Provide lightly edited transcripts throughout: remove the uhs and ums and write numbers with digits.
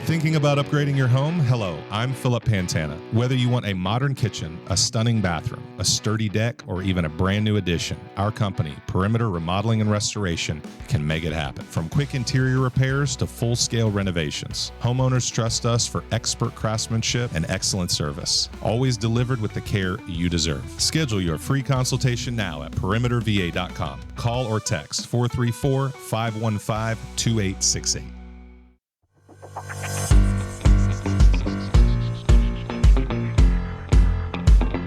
Thinking about upgrading your home? Hello, I'm Philip Pantana. Whether you want a modern kitchen, a stunning bathroom, a sturdy deck, or even a brand new addition, our company, Perimeter Remodeling and Restoration, can make it happen. From quick interior repairs to full-scale renovations, homeowners trust us for expert craftsmanship and excellent service, always delivered with the care you deserve. Schedule your free consultation now at perimeterva.com. Call or text 434-515-2868.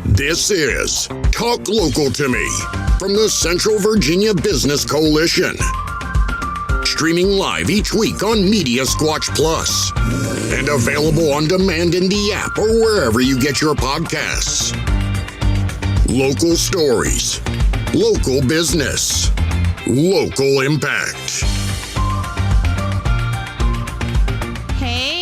This is Talk Local to Me from the Central Virginia Business Coalition. Streaming live each week on Media Squatch Plus and available on demand in the app or wherever you get your podcasts. Local stories, local business, local impact.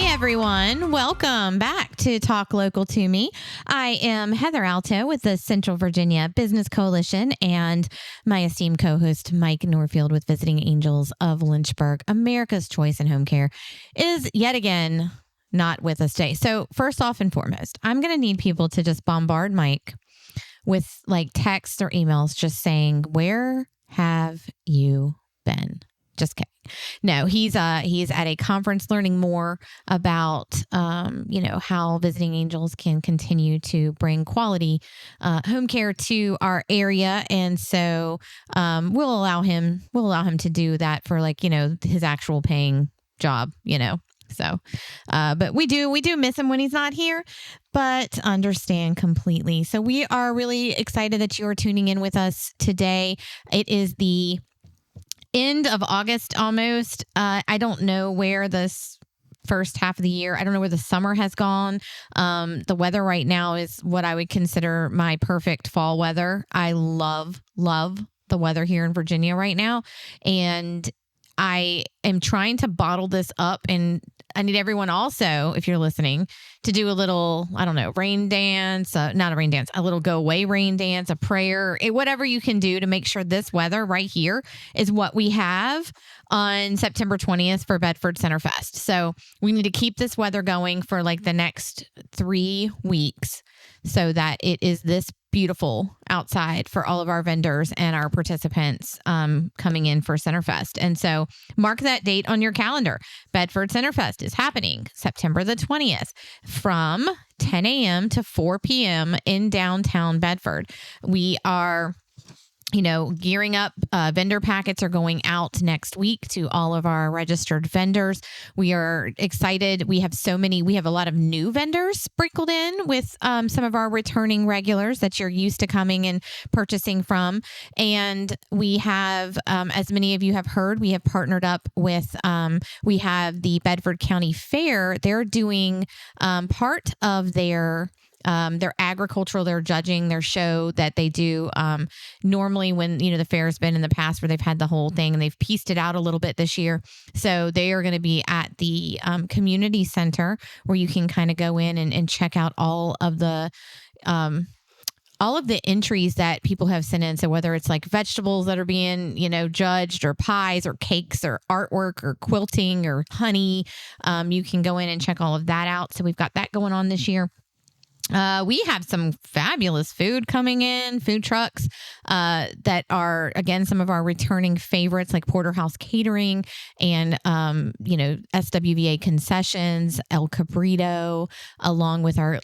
Everyone, welcome back to Talk Local to Me. I am Heather Alto with the Central Virginia Business Coalition and my esteemed co-host Mike Norfield with Visiting Angels of Lynchburg. America's Choice in Home Care is yet again not with us today. So first off and foremost, I'm going to need people to just bombard Mike with like texts or emails just saying, where have you been? Just kidding. No, he's at a conference learning more about, how Visiting Angels can continue to bring quality home care to our area. And so we'll allow him to do that for his actual paying job, So, but we do miss him when he's not here, but understand completely. So we are really excited that you are tuning in with us today. It is the end of August almost. I don't know where this first half of the year, I don't know where the summer has gone. The weather right now is what I would consider my perfect fall weather. I love the weather here in Virginia right now. And I am trying to bottle this up, and I need everyone also, if you're listening, to do a little, rain dance, not a rain dance, a little go away rain dance, a prayer, whatever you can do to make sure this weather right here is what we have on September 20th for Bedford Center Fest. So we need to keep this weather going for the next 3 weeks so that it is this beautiful outside for all of our vendors and our participants coming in for Centerfest. And so mark that date on your calendar. Bedford Centerfest is happening September the 20th from 10 a.m. to 4 p.m. in downtown Bedford. We are gearing up. Vendor packets are going out next week to all of our registered vendors. We are excited. We have a lot of new vendors sprinkled in with some of our returning regulars that you're used to coming and purchasing from. And we have, as many of you have heard, we have partnered up with, we have the Bedford County Fair. They're doing part of their agricultural, their judging, their show that they do normally when, the fair's been in the past where they've had the whole thing and they've pieced it out a little bit this year. So they are going to be at the community center where you can kind of go in and check out all of the entries that people have sent in. So whether it's vegetables that are being, judged, or pies or cakes or artwork or quilting or honey, you can go in and check all of that out. So we've got that going on this year. We have some fabulous food coming in, food trucks that are, again, some of our returning favorites like Porterhouse Catering and, SWVA Concessions, El Cabrito, along with our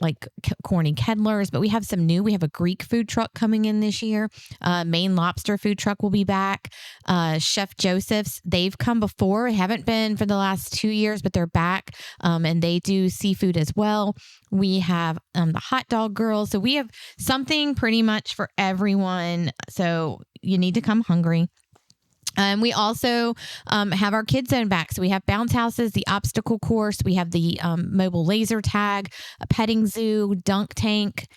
Corny Kedlers. But we have some new. We have a Greek food truck coming in this year. Maine Lobster food truck will be back. Chef Joseph's, they've come before. Haven't been for the last 2 years, but they're back. And they do seafood as well. We have the Hot Dog Girls. So we have something pretty much for everyone. So you need to come hungry. And we also have our kids zone back. So we have bounce houses, the obstacle course. We have the mobile laser tag, a petting zoo, dunk tank,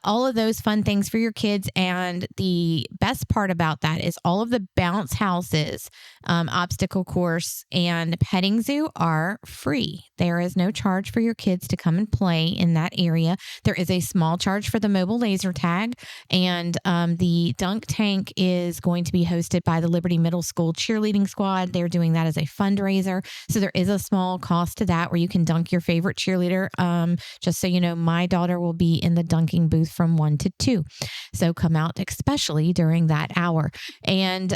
all of those fun things for your kids. And the best part about that is all of the bounce houses, obstacle course, and petting zoo are free. There is no charge for your kids to come and play in that area. There is a small charge for the mobile laser tag. And the dunk tank is going to be hosted by the Liberty Middle middle school cheerleading squad. They're doing that as a fundraiser. So there is a small cost to that where you can dunk your favorite cheerleader. Just so you know, my daughter will be in the dunking booth from 1 to 2. So come out, especially during that hour. And,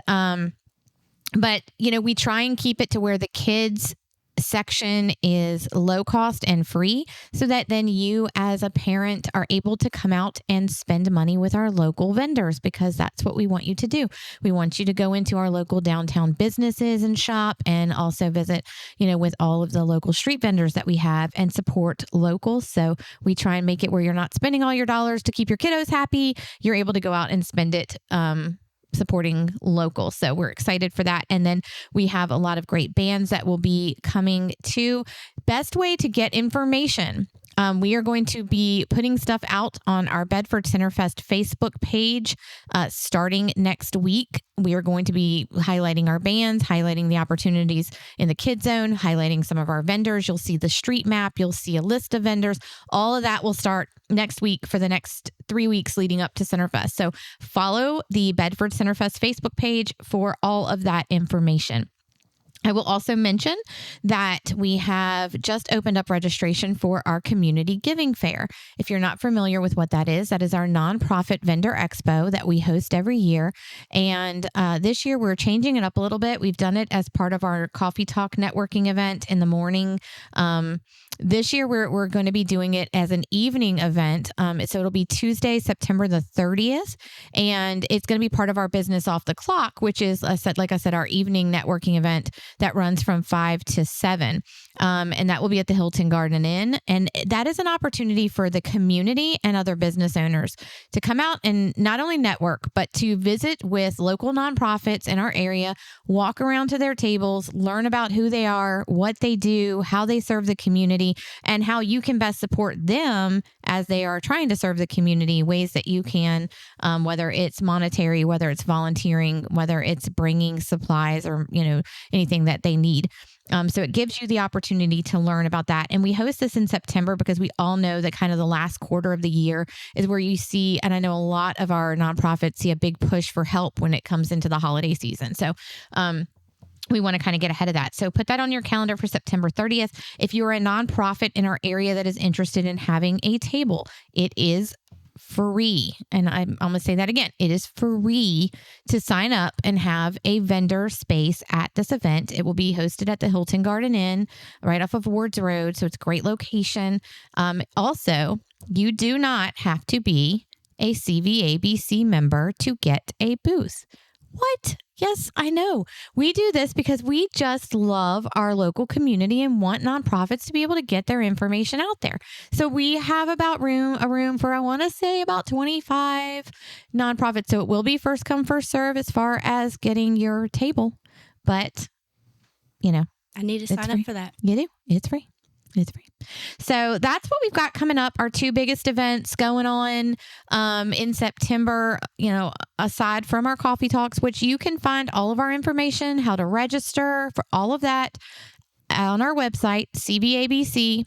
but, we try and keep it to where the kids section is low cost and free so that then you as a parent are able to come out and spend money with our local vendors, because that's what we want you to do. We want you to go into our local downtown businesses and shop, and also visit, with all of the local street vendors that we have, and support local. So we try and make it where you're not spending all your dollars to keep your kiddos happy. You're able to go out and spend it, supporting local. So we're excited for that. And then we have a lot of great bands that will be coming too. Best way to get information. We are going to be putting stuff out on our Bedford Centerfest Facebook page starting next week. We are going to be highlighting our bands, highlighting the opportunities in the Kid Zone, highlighting some of our vendors. You'll see the street map. You'll see a list of vendors. All of that will start next week for the next 3 weeks leading up to Centerfest. So follow the Bedford Centerfest Facebook page for all of that information. I will also mention that we have just opened up registration for our community giving fair. If you're not familiar with what that is our nonprofit vendor expo that we host every year. And this year we're changing it up a little bit. We've done it as part of our Coffee Talk networking event in the morning. This year we're going to be doing it as an evening event. So it'll be Tuesday, September the 30th. And it's going to be part of our Business Off the Clock, which is, like I said, our evening networking event that runs from 5 to 7. And that will be at the Hilton Garden Inn. And that is an opportunity for the community and other business owners to come out and not only network, but to visit with local nonprofits in our area, walk around to their tables, learn about who they are, what they do, how they serve the community, and how you can best support them as they are trying to serve the community, ways that you can, whether it's monetary, whether it's volunteering, whether it's bringing supplies or, anything that they need. So it gives you the opportunity to learn about that. And we host this in September because we all know that kind of the last quarter of the year is where you see, and I know a lot of our nonprofits see a big push for help when it comes into the holiday season. So, we want to kind of get ahead of that. So put that on your calendar for September 30th. If you're a nonprofit in our area that is interested in having a table, it is free. And I'm going to say that again. It is free to sign up and have a vendor space at this event. It will be hosted at the Hilton Garden Inn right off of Wards Road. So it's a great location. Also, you do not have to be a CVABC member to get a booth. What? Yes, I know. We do this because we just love our local community and want nonprofits to be able to get their information out there. So we have a room for, I want to say, about 25 nonprofits. So it will be first come, first serve as far as getting your table. But, I need to sign up for that. You do. It's free. It's free. So that's what we've got coming up. Our 2 biggest events going on in September, aside from our coffee talks, which you can find all of our information, how to register for all of that on our website, cbabc.org,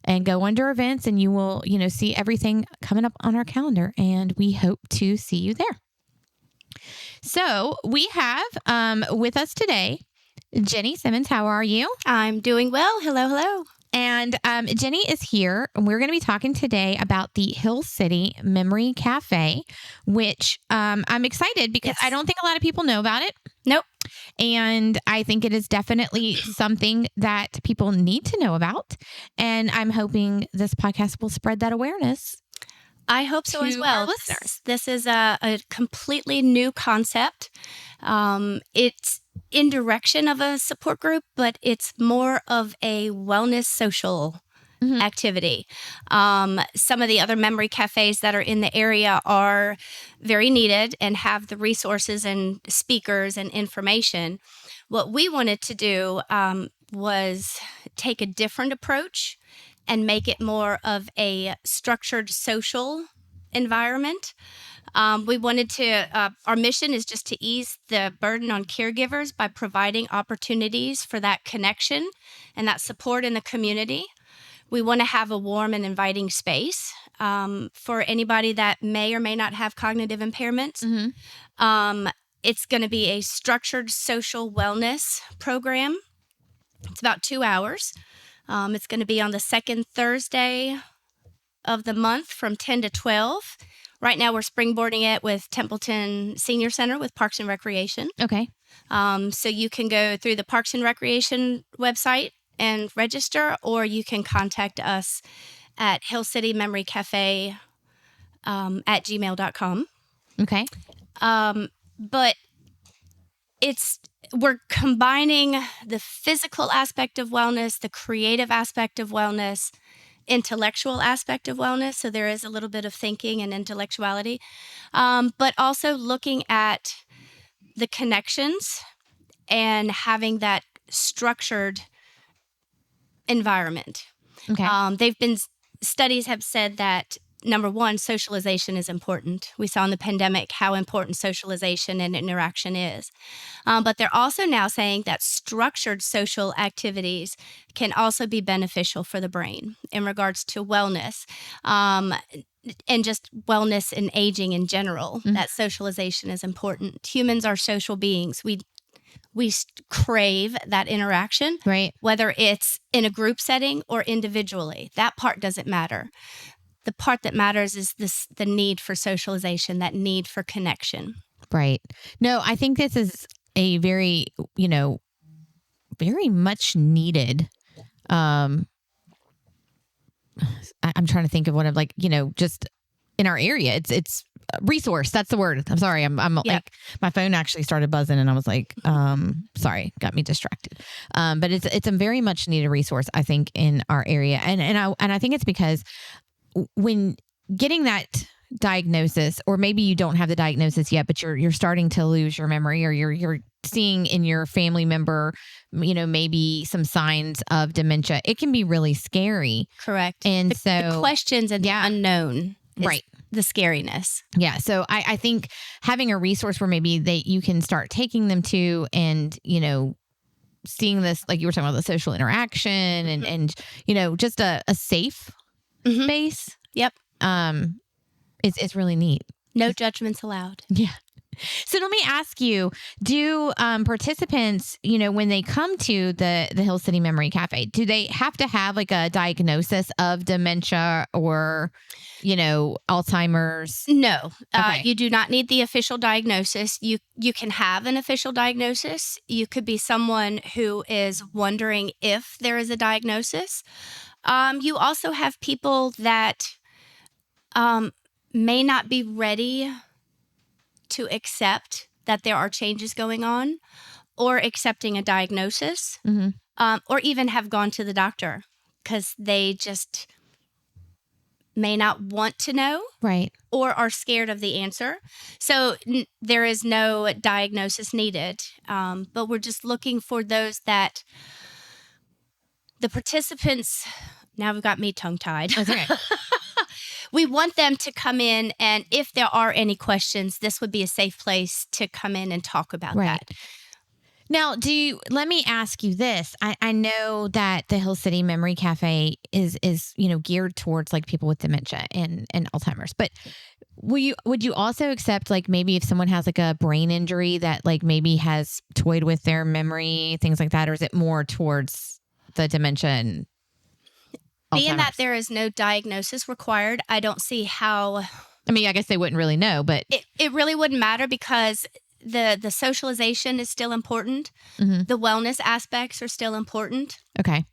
and go under events and you will, see everything coming up on our calendar. And we hope to see you there. So we have with us today, Jenny Simmons. How are you? I'm doing well. Hello. And Jenny is here, and we're going to be talking today about the Hill City Memory Cafe, which I'm excited because I don't think a lot of people know about it. Nope. And I think it is definitely something that people need to know about. And I'm hoping this podcast will spread that awareness. I hope so as well. Listeners. This is a completely new concept. It's in direction of a support group, but it's more of a wellness social activity. Some of the other memory cafes that are in the area are very needed and have the resources and speakers and information. What we wanted to do was take a different approach and make it more of a structured social environment. We wanted to, our mission is just to ease the burden on caregivers by providing opportunities for that connection and that support in the community. We want to have a warm and inviting space for anybody that may or may not have cognitive impairments. It's going to be a structured social wellness program. It's about 2 hours. It's going to be on the second Thursday of the month from 10 to 12. Right now, we're springboarding it with Templeton Senior Center with Parks and Recreation. Okay. So you can go through the Parks and Recreation website and register, or you can contact us at Hill City Memory Cafe at gmail.com. Okay. But we're combining the physical aspect of wellness, the creative aspect of wellness, intellectual aspect of wellness. So there is a little bit of thinking and intellectuality, but also looking at the connections and having that structured environment. Okay. Studies have said that, number one, socialization is important. We saw in the pandemic how important socialization and interaction is. But they're also now saying that structured social activities can also be beneficial for the brain in regards to wellness, and just wellness and aging in general. That socialization is important. Humans are social beings. We crave that interaction, Right. whether it's in a group setting or individually. That part doesn't matter. The part that matters is the need for socialization, that need for connection. Right. No, I think this is a very, very much needed. I'm trying to think of what I'm like, just in our area. It's resource. That's the word. I'm sorry. I'm like, my phone actually started buzzing and I was like, sorry, got me distracted. But it's a very much needed resource, I think, in our area. And I think it's because when getting that diagnosis, or maybe you don't have the diagnosis yet, but you're starting to lose your memory, or you're seeing in your family member, maybe some signs of dementia, it can be really scary. Correct. And the questions and the unknown is right. the scariness. Yeah. So I think having a resource where maybe you can start taking them to, and, seeing this, like you were talking about, the social interaction and just a safe space. Yep. It's really neat. No judgments allowed. Yeah. So let me ask you, do participants, when they come to the Hill City Memory Cafe, do they have to have like a diagnosis of dementia or, Alzheimer's? No, Okay. you do not need the official diagnosis. You can have an official diagnosis. You could be someone who is wondering if there is a diagnosis. You also have people that may not be ready to accept that there are changes going on, or accepting a diagnosis, or even have gone to the doctor because they just may not want to know, Right. or are scared of the answer. So there is no diagnosis needed, but we're just looking for those that the participants. Now we've got me tongue-tied. That's okay. We want them to come in, and if there are any questions, this would be a safe place to come in and talk about that. Now, let me ask you this. I know that the Hill City Memory Cafe is geared towards like people with dementia and Alzheimer's, but would you also accept, like, maybe if someone has like a brain injury that like maybe has toyed with their memory, things like that, or is it more towards the dementia and Being that Alzheimer's? there is no diagnosis required, I don't see how. I mean, I guess they wouldn't really know, but It really wouldn't matter, because the socialization is still important. The wellness aspects are still important. okay.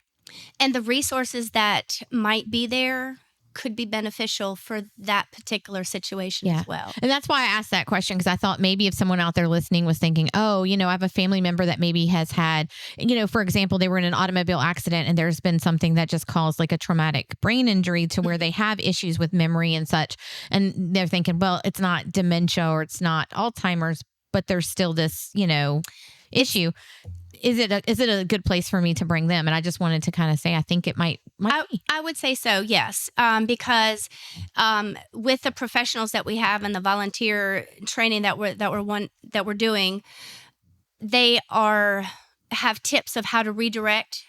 And the resources that might be there could be beneficial for that particular situation as well. And that's why I asked that question, because I thought maybe if someone out there listening was thinking, oh, I have a family member that maybe has had, for example, they were in an automobile accident and there's been something that just caused like a traumatic brain injury to where they have issues with memory and such. And they're thinking, well, it's not dementia or it's not Alzheimer's, but there's still this, issue. Is it a good place for me to bring them? And I just wanted to kind of say, I think it might be. I would say so, yes, because with the professionals that we have and the volunteer training that we're doing, they have tips of how to redirect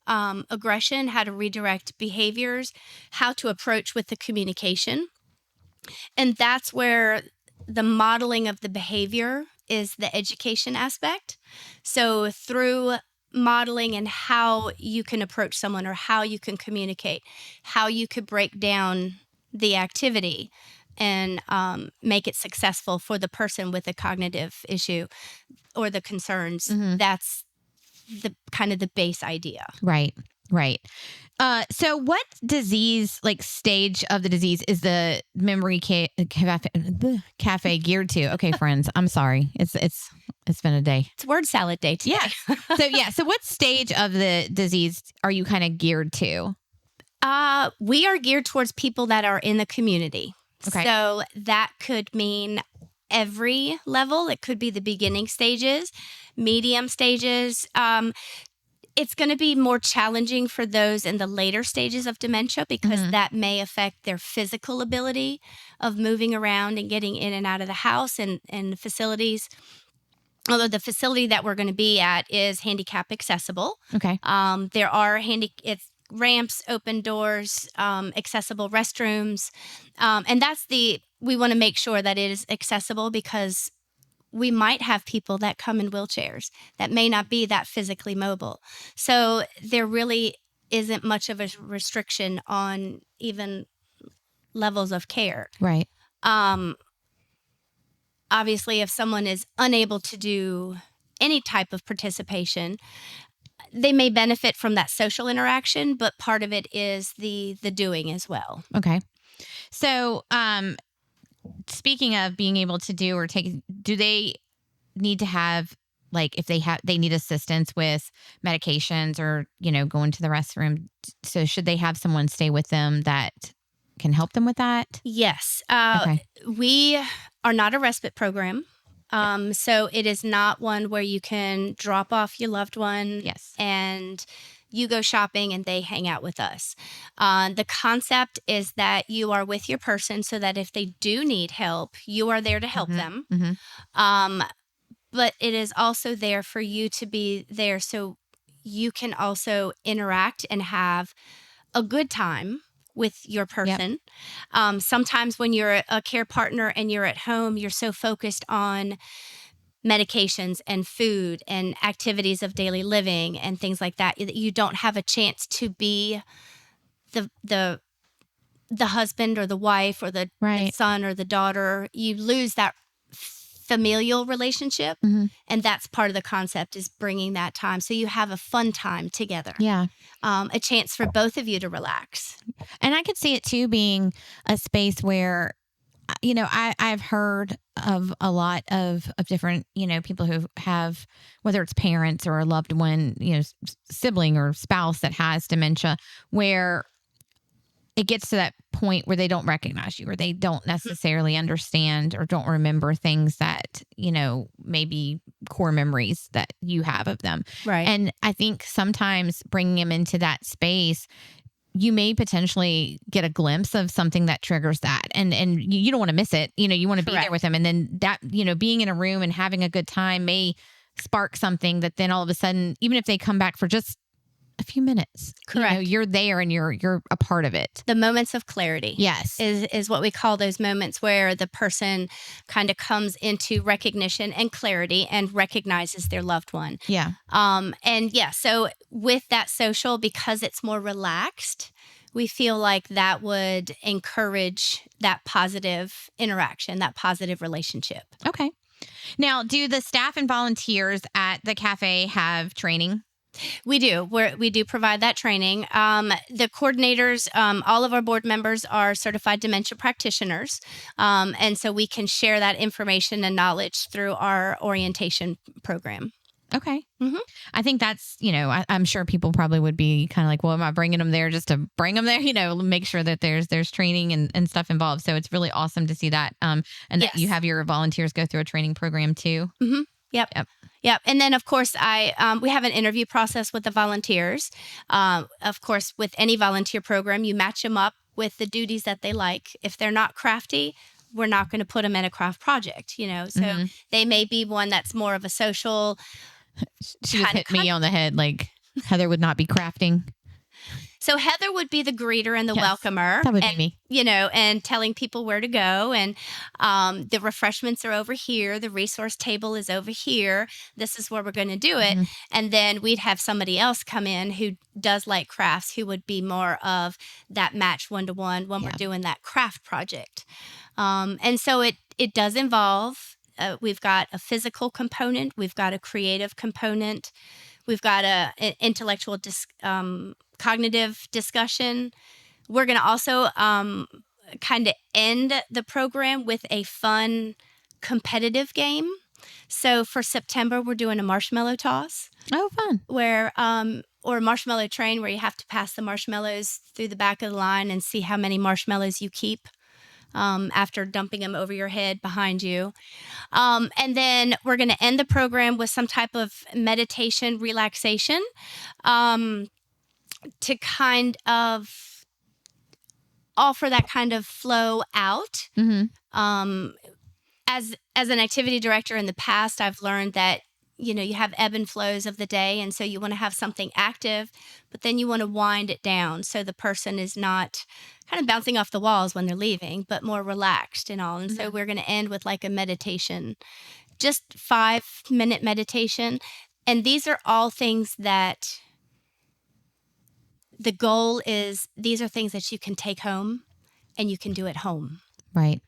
aggression, how to redirect behaviors, how to approach with the communication, and that's where the modeling of the behavior is the education aspect. So through modeling and how you can approach someone or how you can communicate, how you could break down the activity and make it successful for the person with a cognitive issue or the concerns. That's the kind of the base idea. Right. So what disease, like stage of the disease, is the memory cafe geared to? Okay, friends, I'm sorry. It's been a day. It's word salad day today. Yeah. So what stage of the disease are you kind of geared to? We are geared towards people that are in the community. Okay. So that could mean every level. It could be the beginning stages, medium stages. It's going to be more challenging for those in the later stages of dementia because that may affect their physical ability of moving around and getting in and out of the house and facilities. Although the facility that we're going to be at is handicap accessible. Okay. There are it's ramps, open doors, accessible restrooms. And we want to make sure that it is accessible because we might have people that come in wheelchairs that may not be that physically mobile. So there really isn't much of a restriction on even levels of care. Right. Obviously, if someone is unable to do any type of participation, they may benefit from that social interaction, but part of it is the doing as well. Okay. So, speaking of being able to do or take, do they need to have, like, if they need assistance with medications or, going to the restroom? So should they have someone stay with them that can help them with that? Yes. Okay. We are not a respite program. So it is not one where you can drop off your loved one. Yes. And you go shopping and they hang out with us. The concept is that you are with your person so that if they do need help, you are there to help them. But it is also there for you to be there so you can also interact and have a good time with your person. Yep. Sometimes when you're a care partner and you're at home, you're so focused on medications and food and activities of daily living and things like that, you don't have a chance to be the husband or the wife or the son or the daughter. You lose that familial relationship, and that's part of the concept is bringing that time so you have a fun time together. Yeah. A chance for both of you to relax. And I could see it too being a space where, I've heard of a lot of different, people who have, whether it's parents or a loved one, sibling or spouse that has dementia, where it gets to that point where they don't recognize you or they don't necessarily understand or don't remember things that, maybe core memories that you have of them. Right. And I think sometimes bringing them into that space, you may potentially get a glimpse of something that triggers that. And you don't want to miss it. You want to be there with them. And then that, being in a room and having a good time may spark something that then all of a sudden, even if they come back for just a few minutes, correct, you're there and you're a part of it. The moments of clarity, yes, is what we call those moments where the person kind of comes into recognition and clarity and recognizes their loved one. Yeah. So with that social, because it's more relaxed, we feel like that would encourage that positive interaction, that positive relationship. Okay. Now, do the staff and volunteers at the cafe have training? We do. We do provide that training. The coordinators, all of our board members are certified dementia practitioners. And so we can share that information and knowledge through our orientation program. Okay. I think that's, I'm sure people probably would be kind of like, well, am I bringing them there just to bring them there? Make sure that there's training and stuff involved. So it's really awesome to see that. And that you have your volunteers go through a training program too. Yep. And then, of course, we have an interview process with the volunteers. Of course, with any volunteer program, you match them up with the duties that they like. If they're not crafty, we're not going to put them in a craft project, So they may be one that's more of a social. She just hit me on the head like Heather would not be crafting. So Heather would be the greeter and the Yes, welcomer. that would be and, me. And telling people where to go. And the refreshments are over here. The resource table is over here. This is where we're going to do it. And then we'd have somebody else come in who does like crafts, who would be more of that match one-to-one when we're doing that craft project. And so it does involve, we've got a physical component. We've got a creative component. We've got an intellectual cognitive discussion. We're going to also kind of end the program with a fun competitive game. So for September, we're doing a marshmallow toss. Oh, fun. Or a marshmallow train where you have to pass the marshmallows through the back of the line and see how many marshmallows you keep after dumping them over your head behind you. And then we're going to end the program with some type of meditation relaxation to kind of offer that kind of flow out. As an activity director in the past, I've learned that, you have ebb and flows of the day. And so you want to have something active, but then you want to wind it down so the person is not kind of bouncing off the walls when they're leaving, but more relaxed and all. And so we're going to end with like a meditation, just 5-minute meditation. And these are all things that the goal is, these are things that you can take home and you can do at home. Right.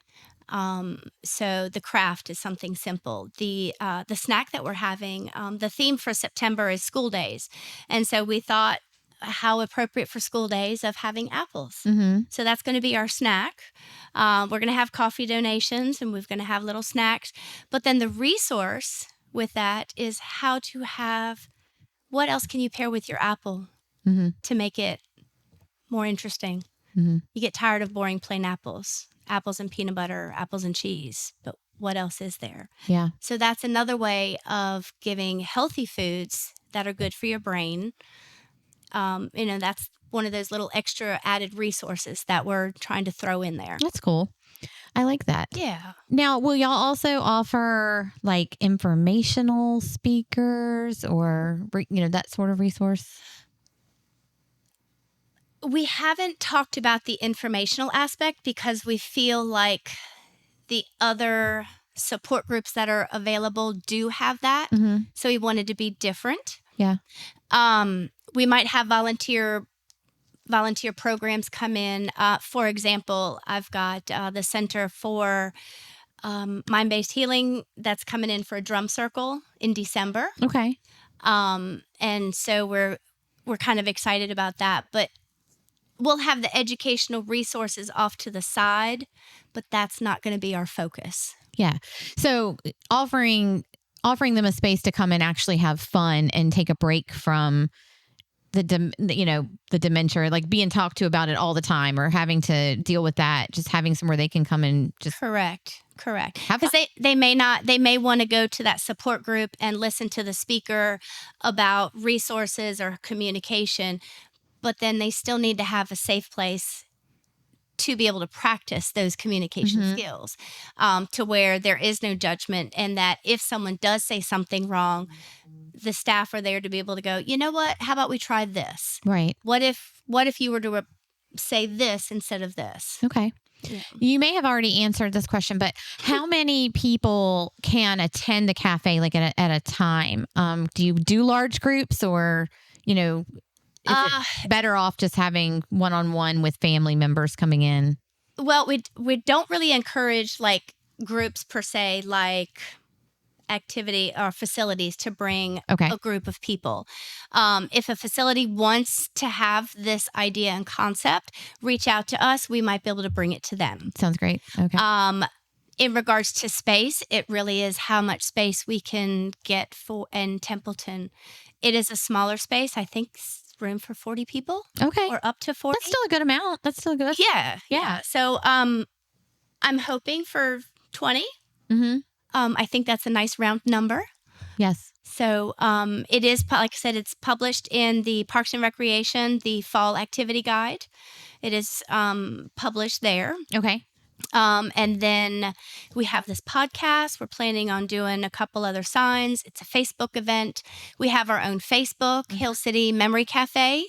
So the craft is something simple. The snack that we're having, the theme for September is school days. And so we thought how appropriate for school days of having apples. So that's going to be our snack. We're going to have coffee donations and we're going to have little snacks. But then the resource with that is how to have, what else can you pair with your apple to make it more interesting? You get tired of boring plain apples and peanut butter, apples and cheese, but what else is there? Yeah. So that's another way of giving healthy foods that are good for your brain. That's one of those little extra added resources that we're trying to throw in there. That's cool. I like that. Yeah. Now, will y'all also offer like informational speakers or, that sort of resource? We haven't talked about the informational aspect because we feel like the other support groups that are available do have that. So we wanted to be different. Yeah. We might have volunteer programs come in. For example, I've got the Center for Mind-Based Healing that's coming in for a drum circle in December. Okay. And so we're kind of excited about that. But we'll have the educational resources off to the side, but that's not going to be our focus. Yeah. So offering them a space to come and actually have fun and take a break from the dementia, like being talked to about it all the time or having to deal with that, just having somewhere they can come and just Correct. Because they may want to go to that support group and listen to the speaker about resources or communication, but then they still need to have a safe place to be able to practice those communication skills, to where there is no judgment, and that if someone does say something wrong, the staff are there to be able to go, you know what, how about we try this? Right. What if you were to say this instead of this? Okay. Yeah. You may have already answered this question, but how many people can attend the cafe like at a time? Do you do large groups or, is it better off just having one-on-one with family members coming in? Well, we don't really encourage like groups per se, like activity or facilities to bring a group of people. If a facility wants to have this idea and concept, reach out to us. We might be able to bring it to them. Sounds great. Okay. In regards to space, it really is how much space we can get for in Templeton. It is a smaller space. I think room for 40 people. Okay. Or up to 40. That's still a good amount. That's still good. Yeah. So I'm hoping for 20. I think that's a nice round number. Yes. So it is, like I said, it's published in the Parks and Recreation, the Fall Activity Guide. It is published there. Okay. And then we have this podcast. We're planning on doing a couple other signs. It's a Facebook event. We have our own Facebook, Hill City Memory Cafe.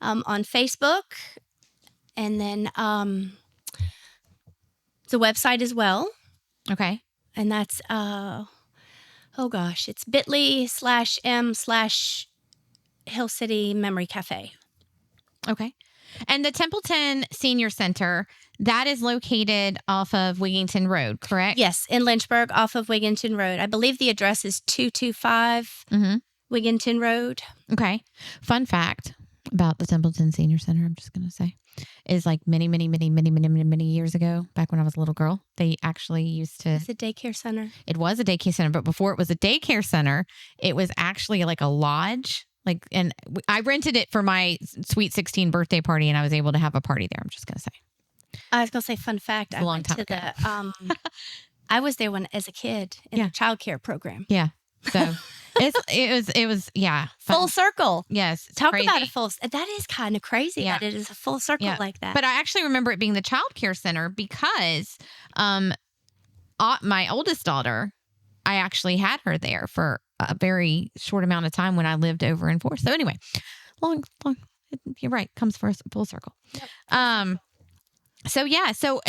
on Facebook, and then the website as well. Okay. And that's, it's bit.ly/m/Hill City Memory Cafe. Okay. And the Templeton Senior Center, that is located off of Wigington Road, correct? Yes, in Lynchburg off of Wigington Road. I believe the address is 225 Wigington Road. Okay. Fun fact about the Templeton Senior Center, I'm just going to say, is like many years ago, back when I was a little girl, they actually used to... It's a daycare center. It was a daycare center, but before it was a daycare center, it was actually like a lodge. And I rented it for my sweet 16 birthday party, and I was able to have a party there. I'm just going to say. I was going to say, fun fact. A long time ago. I was there as a kid in the childcare program. Yeah. So it was fun. Full circle. Yes. Talk crazy. about that is kind of crazy that it is a full circle like that. But I actually remember it being the childcare center because my oldest daughter, I actually had her there for a very short amount of time when I lived over in Forest. So anyway, long, you're right. Comes for full circle. Yep. So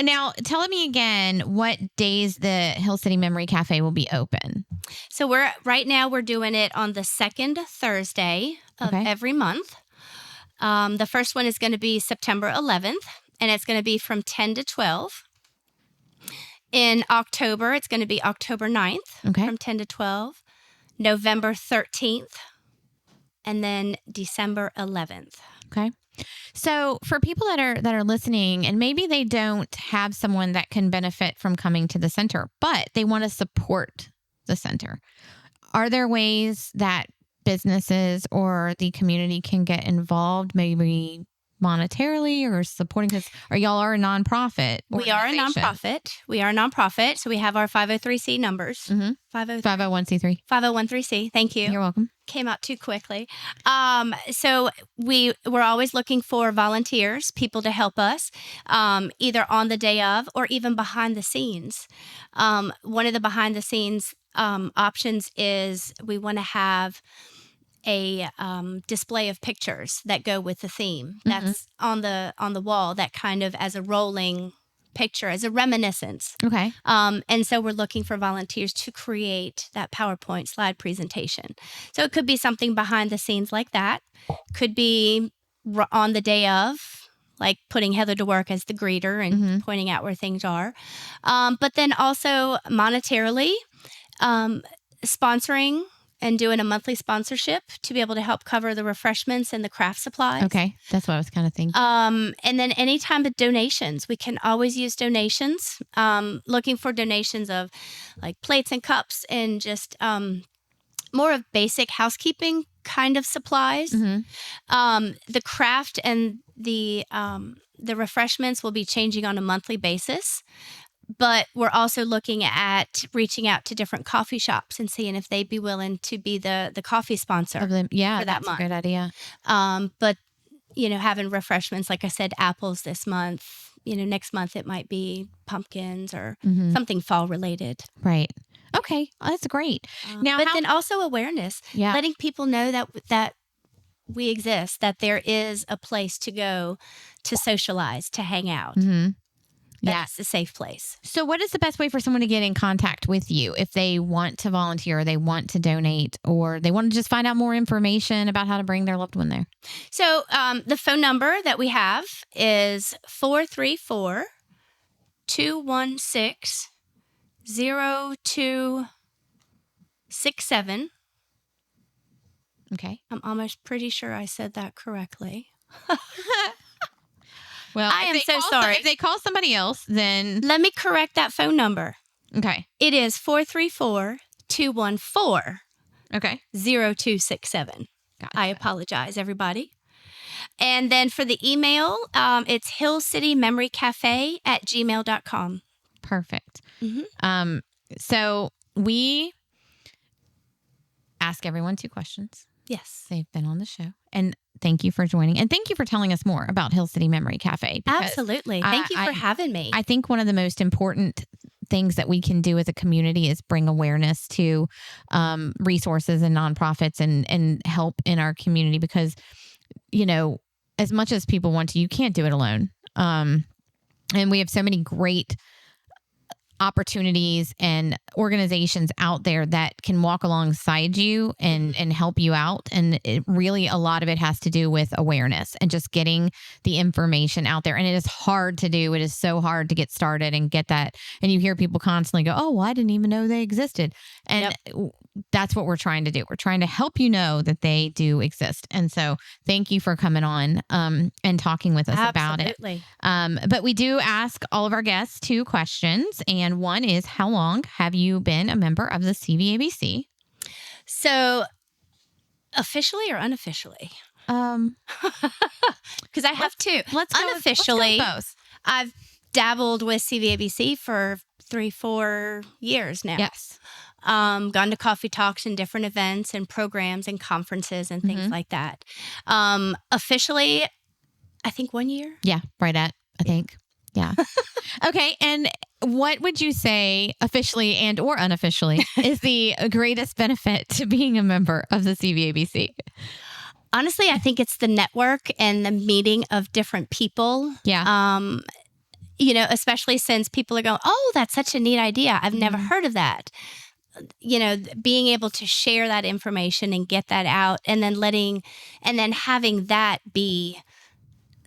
now tell me again what days the Hill City Memory Cafe will be open. So right now we're doing it on the second Thursday of every month. The first one is going to be September 11th, and it's going to be from 10 to 12. In October, it's going to be October 9th from 10 to 12. November 13th, and then December 11th. Okay. So for people that are listening, and maybe they don't have someone that can benefit from coming to the center, but they want to support the center, are there ways that businesses or the community can get involved, maybe monetarily or supporting? Because y'all are a nonprofit. We are a nonprofit. So we have our 503c numbers. 501c3. 501c. Thank you. You're welcome. Came out too quickly. So we're always looking for volunteers, people to help us, either on the day of or even behind the scenes. One of the behind the scenes options is we want to have a display of pictures that go with the theme. That's on the wall, that kind of as a rolling picture, as a reminiscence. Okay. And so we're looking for volunteers to create that PowerPoint slide presentation. So it could be something behind the scenes like that. Could be on the day of, like putting Heather to work as the greeter and pointing out where things are. But then also monetarily, sponsoring and doing a monthly sponsorship to be able to help cover the refreshments and the craft supplies. Okay. That's what I was kind of thinking. And then any time of donations, we can always use donations. Looking for donations of like plates and cups and just more of basic housekeeping kind of supplies. The craft and the refreshments will be changing on a monthly basis. But we're also looking at reaching out to different coffee shops and seeing if they'd be willing to be the coffee sponsor for that that's month. A good idea. But, having refreshments, like I said, apples this month, next month it might be pumpkins or something fall related. Right. Okay. Oh, that's great. Then also awareness, letting people know that we exist, that there is a place to go to socialize, to hang out. That's a safe place. So what is the best way for someone to get in contact with you if they want to volunteer or they want to donate or they want to just find out more information about how to bring their loved one there? So the phone number that we have is 434-216-0267. Okay. I'm almost pretty sure I said that correctly. Well, I am so sorry. If they call somebody else, then... Let me correct that phone number. Okay. It is 434-214-0267. Okay. Gotcha. I apologize, everybody. And then for the email, it's hillcitymemorycafe@gmail.com. Perfect. So we ask everyone 2 questions. Yes. They've been on the show. And thank you for joining. And thank you for telling us more about Hill City Memory Cafe. Absolutely. Thank you for having me. I think one of the most important things that we can do as a community is bring awareness to resources and nonprofits and help in our community because, as much as people want to, you can't do it alone. And we have so many great opportunities and organizations out there that can walk alongside you and help you out. And it really, a lot of it has to do with awareness and just getting the information out there. And it is hard to do. It is so hard to get started and get that. And you hear people constantly go, oh, well, I didn't even know they existed. And that's what we're trying to do. We're trying to help you know that they do exist. And so thank you for coming on and talking with us about it. But we do ask all of our guests 2 questions. And one is, how long have you been a member of the CVABC? So officially or unofficially? Because I have 2. Let's go unofficially. Let's go both. I've dabbled with CVABC for 3-4 years now. Yes. Gone to coffee talks and different events and programs and conferences and things like that. Officially, I think 1 year. Yeah, right at, I think. Yeah. Okay. And what would you say officially and or unofficially is the greatest benefit to being a member of the CVABC? Honestly, I think it's the network and the meeting of different people. Yeah. You know, especially since people are going, oh, that's such a neat idea. I've never heard of that. You know, being able to share that information and get that out, and then having that be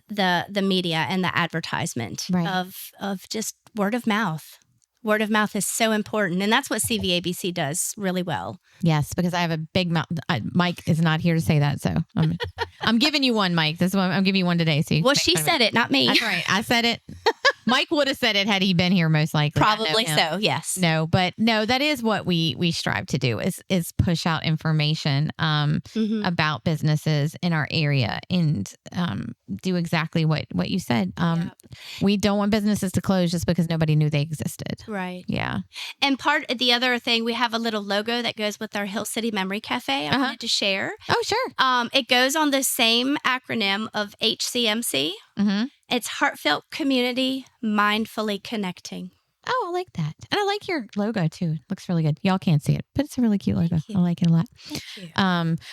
the media and the advertisement of just word of mouth. Word of mouth is so important, and that's what CVABC does really well. Yes, because I have a big mouth. Mike is not here to say that, so I'm giving you one, Mike. This one I'm giving you one today. So well, she said it, not me. That's right. I said it. Mike would have said it had he been here, most likely. Probably so. Yes. No, but no, that is what we strive to do is push out information about businesses in our area and do exactly what you said. We don't want businesses to close just because nobody knew they existed. Right. Yeah. And the other thing, we have a little logo that goes with our Hill City Memory Cafe. I wanted to share. Oh, sure. It goes on the same acronym of HCMC. Mm-hmm. It's Heartfelt Community, Mindfully Connecting. Oh, I like that. And I like your logo too. It looks really good. Y'all can't see it, but it's a really cute logo. I like it a lot. Thank you.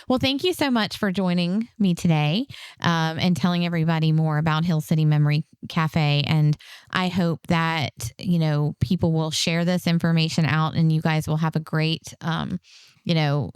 Well, thank you so much for joining me today and telling everybody more about Hill City Memory Cafe. And I hope that, you know, people will share this information out and you guys will have a great, you know,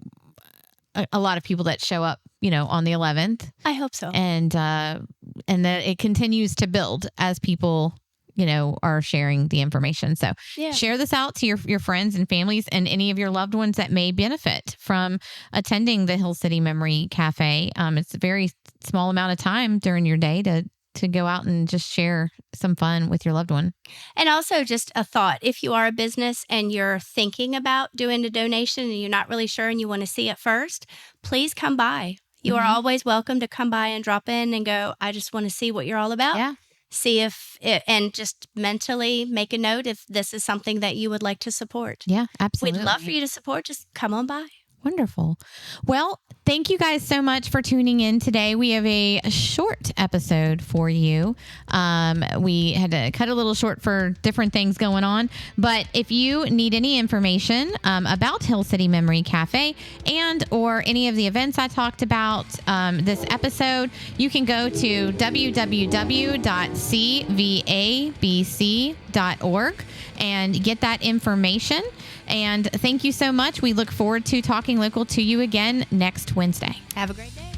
a lot of people that show up, you know, on the 11th. I hope so. And that it continues to build as people, you know, are sharing the information. So share this out to your friends and families and any of your loved ones that may benefit from attending the Hill City Memory Cafe. It's a very small amount of time during your day to go out and just share some fun with your loved one. And also just a thought, if you are a business and you're thinking about doing a donation and you're not really sure and you want to see it first, please come by. You are always welcome to come by and drop in and go, I just want to see what you're all about. Yeah. See if it, and just mentally make a note if this is something that you would like to support. Yeah, absolutely. We'd love for you to support. Just come on by. Wonderful. Well, thank you guys so much for tuning in today. We have a short episode for you. We had to cut a little short for different things going on. But if you need any information about Hill City Memory Cafe and or any of the events I talked about this episode, you can go to www.cvabc.org and get that information. And thank you so much. We look forward to talking local to you again next Wednesday. Have a great day.